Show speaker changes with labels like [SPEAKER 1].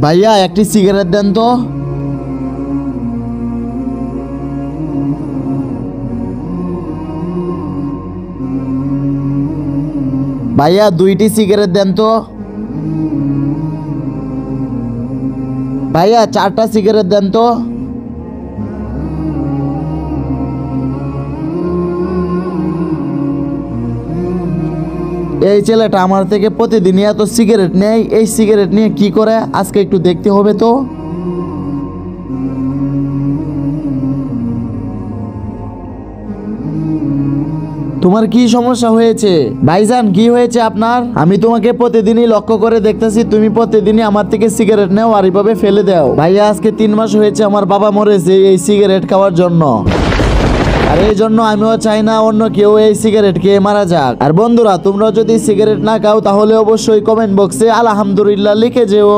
[SPEAKER 1] ভাইয়া একটি সিগারেট দেন তো। ভাইয়া 2টি সিগারেট দেন তো। ভাইয়া 4টা সিগারেট দেন তো। এই ছেলেটা আমার থেকে প্রতিদিনই এত সিগারেট নেয়, এই সিগারেট নিয়ে কি করে আজকে একটু দেখতে হবে তো। তোমার কি সমস্যা হয়েছে ভাইজান? কি হয়েছে আপনার? আমি তোমাকে প্রতিদিনই লক্ষ্য করে দেখতেছি, তুমি প্রতিদিনই আমার থেকে সিগারেট নাও আর এইভাবে ফেলে দাও। ভাইয়া আজকে 3 মাস হয়েছে আমার বাবা মরেছে এই সিগারেট খাওয়ার জন্য। আর এই জন্য আমিও চাই না অন্য কেউ এই সিগারেট খেয়ে মারা যাক। আর বন্ধুরা, তোমরা যদি সিগারেট না খাও তাহলে অবশ্যই কমেন্ট বক্সে আলহামদুলিল্লাহ লিখে যেও।